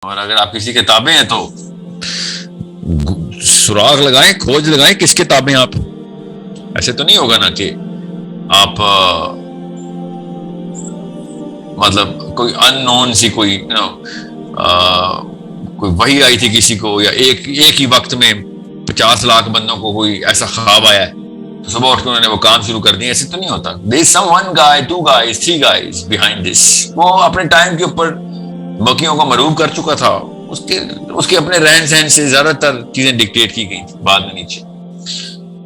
اور اگر آپ کسی کتابیں ہیں تو سراغ لگائیں, کھوج لگائیں کس کتابیں آپ. ایسے تو نہیں ہوگا نا کہ آپ مطلب کوئی ان نون سی کوئی کوئی وحی آئی تھی کسی کو, یا ایک ہی وقت میں 50 لاکھ بندوں کو کوئی ایسا خواب آیا ہے تو صبح اٹھ کے انہوں نے وہ کام شروع کر دیا. ایسے تو نہیں ہوتا. there is some one guy, 2 guys, 3 guys behind this. وہ اپنے ٹائم کے اوپر بقیوں کو مروب کر چکا تھا. اس کے اپنے رہن سہن سے زیادہ تر چیزیں ڈکٹیٹ کی گئی تھی بعد میں نیچے.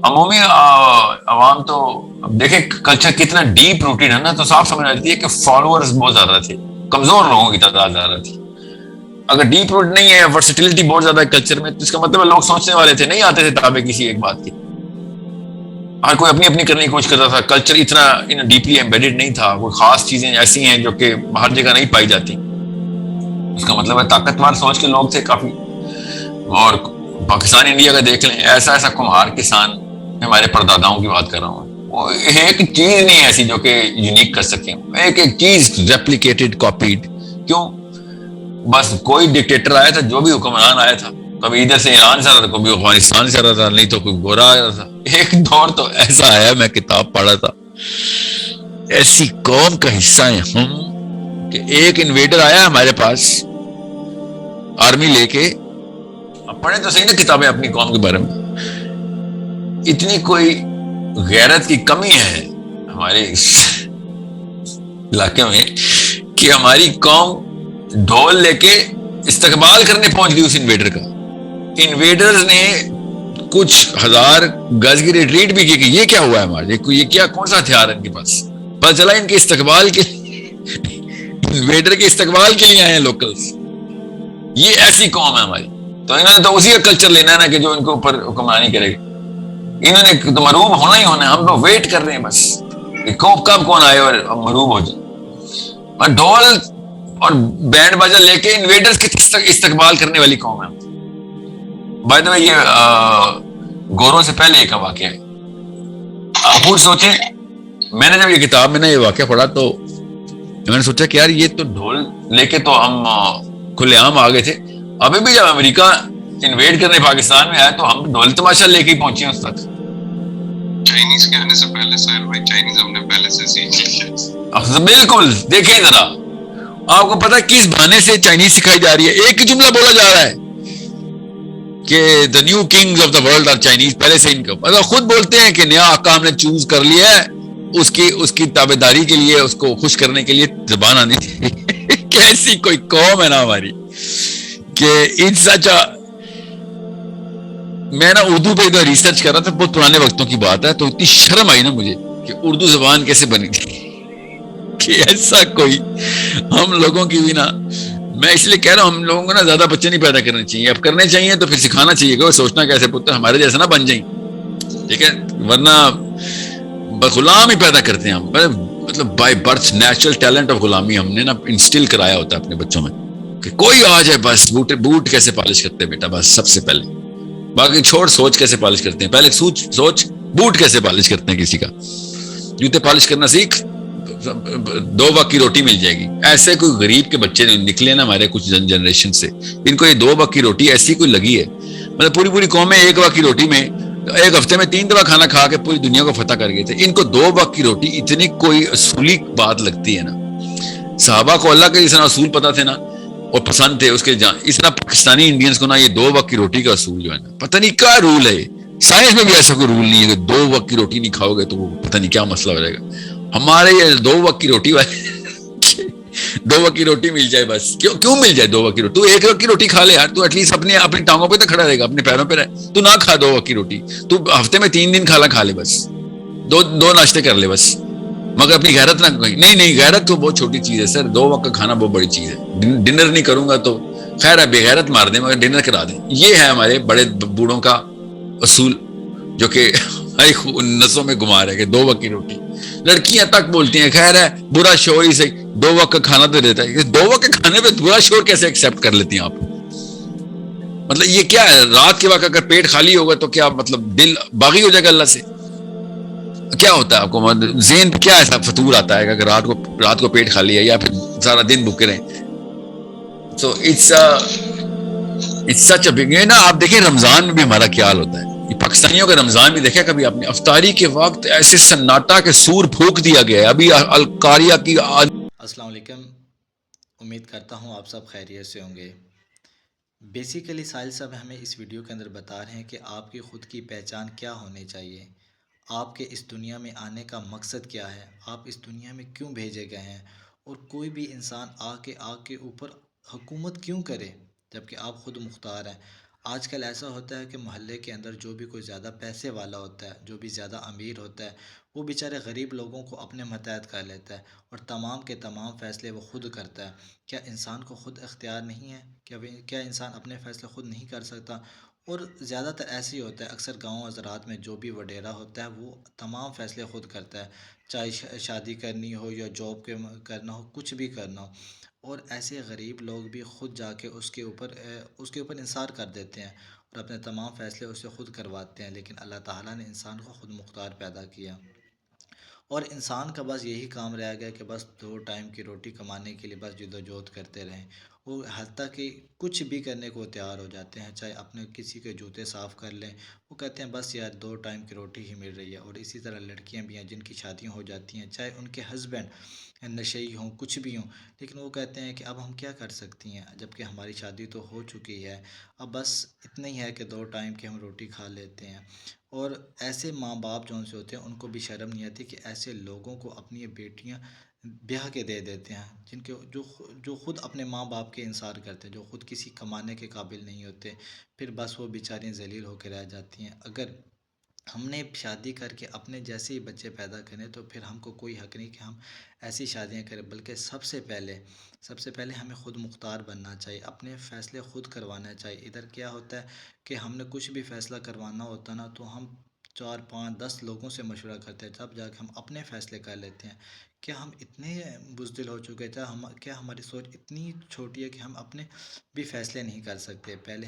عمومی عوام تو اب دیکھیں کلچر کتنا ڈیپ روٹیڈ ہے نا, تو صاف سمجھ آتی ہے کہ فالوورز بہت زیادہ تھے, کمزور لوگوں کی تعداد زیادہ تھی. اگر ڈیپ روٹ نہیں ہے, ورسٹیلٹی بہت زیادہ ہے کلچر میں, تو اس کا مطلب ہے لوگ سوچنے والے تھے, نہیں آتے تھے تابع کسی ایک بات کی. ہر کوئی اپنی اپنی کرنے کی کوشش کرتا تھا. کلچر اتنا ڈیپلی ایمبیڈڈ نہیں تھا. کوئی خاص چیزیں ایسی ہیں جو کہ ہر جگہ نہیں پائی جاتی. اس کا مطلب ہے طاقتور سوچ کے لوگ تھے کافی. اور پاکستان انڈیا کا دیکھ لیں, ایسا کمہار کسان, ہمارے پرداداؤں کی بات کر رہا ہوں, وہ ایک چیز نہیں ایسی جو کہ یونیک کر سکیں. ایک چیز ریپلیکیٹڈ, کاپیڈ. کیوں؟ بس کوئی ڈکٹیٹر آیا تھا, جو بھی حکمران آیا تھا, کبھی ادھر سے ایران سے آ رہا تھا, کبھی افغانستان سے آ رہا تھا, نہیں تو کوئی گورا آ رہا تھا. ایک دور تو ایسا آیا, میں کتاب پڑھا تھا, ایسی قوم کا حصہ ہیں ہم کہ ایک انویڈر آیا ہمارے پاس آرمی لے کے. پڑھیں تو صحیح نا کتابیں اپنی قوم کے بارے میں. اتنی کوئی غیرت کی کمی ہے ہمارے علاقے میں کہ ہماری قوم ڈھول لے کے استقبال کرنے پہنچ گئی اس انویڈر کا. انویڈرز نے کچھ ہزار گز کی ریٹریٹ بھی کی کہ یہ کیا ہوا ہے ہمارے, یہ کیا, کون سا ہتھیار ہے ان کے پاس. پتہ چلا ان کے استقبال کے انویڈر کے استقبال کے لیے آئے ہیں لوکلز. یہ ایسی قوم ہے ہماری. تو انہوں نے تو اسی کا کلچر لینا ہے نا کہ جو ان کے اوپر حکمرانی کرے گا. انہوں نے تو مروب ہونا ہی ہونا ہے. ہم تو ویٹ کر رہے ہیں بس کب کون آئے اور مروب ہو جائے. اور ڈھول اور بینڈ باجا لے کے انویڈرز کے استقبال کرنے والی قوم ہے. بائی دا وے یہ گوروں سے پہلے ایک واقعہ ہے. آپ خود سوچیں, میں نے جب یہ کتاب میں نے یہ واقعہ پڑھا تو میں نے سوچا کہ یار یہ تو ڈھول لے کے تو ہم کھلے عام آ گئے تھے. ابھی بھی جب امریکہ انویڈ کرنے پاکستان میں آیا تو ہم ڈھول تماشا لے کے ہی پہنچے اس تک. چائنیز کے آنے سے پہلے سہیل بھائی, چائنیز ہم نے پہلے سے سیکھ لیا. بالکل. دیکھیں ذرا, آپ کو پتا کس بہانے سے چائنیز سکھائی جا رہی ہے. ایک ہی جملہ بولا جا رہا ہے کہ the new kings of the world are Chinese. پہلے سے ان کو مطلب خود بولتے ہیں کہ نیا آقا ہم نے چوز کر لیا ہے, اس کی تابعداری کے لیے, اس کو خوش کرنے کے لیے زبان آنی تھی. کیسی کوئی قوم ہے نا ہماری کہ ان سچ. میں نا اردو پہ ادھر ریسرچ کر رہا تھا, بہت پرانے وقتوں کی بات ہے, تو اتنی شرم آئی نا مجھے کہ اردو زبان کیسے بنی تھی کہ ایسا کوئی ہم لوگوں کی بھی نا. میں اس لیے کہہ رہا ہوں ہم لوگوں کو نا زیادہ بچے نہیں پیدا کرنے چاہیے. اب کرنے چاہیے تو پھر سکھانا چاہیے کہ وہ سوچنا کیسے پتر ہمارے جیسا نہ بن جائیں, ٹھیک ہے, ورنہ غلام ہی پیدا کرتے ہیں ہم. مطلب by birth natural talent of غلامی ہم نے نا انسٹل کرایا ہوتا ہے اپنے بچوں میں کہ کوئی آ جائے بس. بوٹ کیسے پالش کرتے ہیں بیٹا, بس سب سے پہلے. باقی چھوڑ سوچ کیسے پالش کرتے ہیں, پہلے سوچ بوٹ کیسے پالش کرتے ہیں کسی کا. جوتے پالش کرنا سیکھ, 2 وقت کی روٹی مل جائے گی. ایسے کوئی غریب کے بچے نکلے نا ہمارے کچھ جنریشن سے, ان کو یہ 2 وقت کی روٹی ایسی کوئی لگی ہے. مطلب پوری قومیں 1 وقت کی روٹی میں ایک ہفتے میں 3 دفعہ کھانا کھا کے پوری دنیا کو فتح کر گئے تھے. ان کو 2 وقت کی روٹی اتنی کوئی اصولی بات لگتی ہے نا. صحابہ کو اللہ کے جس طرح اصول پتا تھے نا اور پسند تھے اس کے اس طرح پاکستانی انڈینز کو نا یہ 2 وقت کی روٹی کا اصول جو ہے نا پتہ نہیں کیا رول ہے. سائنس میں بھی ایسا کوئی رول نہیں ہے کہ 2 وقت کی روٹی نہیں کھاؤ گے تو وہ پتہ نہیں کیا مسئلہ ہو جائے گا. ہمارے یہ 2 وقت کی روٹی والے 2 وقت کی روٹی مل جائے بس. کیوں مل جائے 2 وقت کی روٹی؟ تو 1 وقت کی روٹی کھا لے یار. تو ایٹ لیسٹ اپنی ٹانگوں پہ تو کھڑا رہے گا, اپنے پیروں پہ رہے. تو نہ کھا 2 وقت کی روٹی, تو ہفتے میں 3 دن کھا لے بس. 2 ناشتے کر لے بس, مگر اپنی غیرت نہ کہیں. نہیں, غیرت تو بہت چھوٹی چیز ہے سر. 2 وقت کا کھانا بہت بڑی چیز ہے. ڈنر نہیں کروں گا تو خیر ہے, بے غیرت مار دیں مگر ڈنر کرا دیں. یہ ہے ہمارے بڑے بوڑھوں کا اصول جو کہ ہماری نسوں میں گما رہے کہ 2 وقت کی روٹی. لڑکیاں تک بولتی ہیں خیر ہے برا شور ہی سے 2 وقت کا کھانا تو دیتا ہے. 2 وقت کے کھانے پہ برا شور کیسے ایکسیپٹ کر لیتی ہیں آپ؟ مطلب یہ کیا ہے؟ رات کے وقت اگر پیٹ خالی ہوگا تو کیا مطلب دل باغی ہو جائے گا اللہ سے؟ کیا ہوتا ہے آپ کو ذہن پہ کیا ایسا فطور آتا ہے کہ اگر رات کو پیٹ خالی ہے یا پھر سارا دن بھوکے رہیں؟ So it's such a big, یہ نا آپ دیکھیں رمضان میں بھی ہمارا کیا حال ہوتا ہے. یہ پاکستانیوں کا رمضان بھی دیکھا کبھی آپ نے؟ افطاری کے وقت ایسے سناٹا کے سور پھونک دیا گیا ہے. ابھی القاریہ کی السلام علیکم. امید کرتا ہوں آپ سب خیریت سے ہوں گے. بیسیکلی ساحل صاحب ہمیں اس ویڈیو کے اندر بتا رہے ہیں کہ آپ کی خود کی پہچان کیا ہونی چاہیے، آپ کے اس دنیا میں آنے کا مقصد کیا ہے، آپ اس دنیا میں کیوں بھیجے گئے ہیں، اور کوئی بھی انسان آ کے اوپر حکومت کیوں کرے جبکہ آپ خود مختار ہیں. آج کل ایسا ہوتا ہے کہ محلے کے اندر جو بھی کوئی زیادہ پیسے والا ہوتا ہے، جو بھی زیادہ امیر ہوتا ہے، وہ بیچارے غریب لوگوں کو اپنے متحد کر لیتا ہے اور تمام کے تمام فیصلے وہ خود کرتا ہے. کیا انسان کو خود اختیار نہیں ہے؟ کیا انسان اپنے فیصلے خود نہیں کر سکتا؟ اور زیادہ تر ایسے ہی ہوتا ہے، اکثر گاؤں حضرات میں جو بھی وڈیرا ہوتا ہے وہ تمام فیصلے خود کرتا ہے، چاہے شادی کرنی ہو یا جاب کے کرنا ہو، کچھ بھی کرنا ہو. اور ایسے غریب لوگ بھی خود جا کے اس کے اوپر انحصار کر دیتے ہیں اور اپنے تمام فیصلے اس سے خود کرواتے ہیں. لیکن اللہ تعالیٰ نے انسان کو خود مختار پیدا کیا اور انسان کا بس یہی کام رہ گیا کہ بس 2 ٹائم کی روٹی کمانے کے لیے بس جدوجہد کرتے رہیں. وہ حتیٰ کہ کچھ بھی کرنے کو تیار ہو جاتے ہیں، چاہے اپنے کسی کے جوتے صاف کر لیں. وہ کہتے ہیں بس یار 2 ٹائم کی روٹی ہی مل رہی ہے. اور اسی طرح لڑکیاں بھی ہیں جن کی شادیاں ہو جاتی ہیں، چاہے ان کے ہسبینڈ نشئی ہوں، کچھ بھی ہوں، لیکن وہ کہتے ہیں کہ اب ہم کیا کر سکتی ہیں جبکہ ہماری شادی تو ہو چکی ہے، اب بس اتنا ہی ہے کہ 2 ٹائم کی ہم روٹی کھا لیتے ہیں. اور ایسے ماں باپ جو سے ہوتے ہیں ان کو بھی شرم نہیں آتی کہ ایسے لوگوں کو اپنی بیٹیاں بیاہ کے دے دیتے ہیں، جن کے جو خود اپنے ماں باپ کے انصار کرتے ہیں، جو خود کسی کمانے کے قابل نہیں ہوتے، پھر بس وہ بیچاریاں ذلیل ہو کے رہ جاتی ہیں. اگر ہم نے شادی کر کے اپنے جیسے ہی بچے پیدا کریں تو پھر ہم کو کوئی حق نہیں کہ ہم ایسی شادیاں کریں، بلکہ سب سے پہلے ہمیں خود مختار بننا چاہیے، اپنے فیصلے خود کروانا چاہیے. ادھر کیا ہوتا ہے کہ ہم نے کچھ بھی فیصلہ کروانا ہوتا نا تو ہم 4 5 10 لوگوں سے مشورہ کرتے ہیں، تب جا کے ہم اپنے فیصلے کر لیتے ہیں. کیا ہم اتنے بزدل ہو چکے تھے؟ کیا ہماری سوچ اتنی چھوٹی ہے کہ ہم اپنے بھی فیصلے نہیں کر سکتے؟ پہلے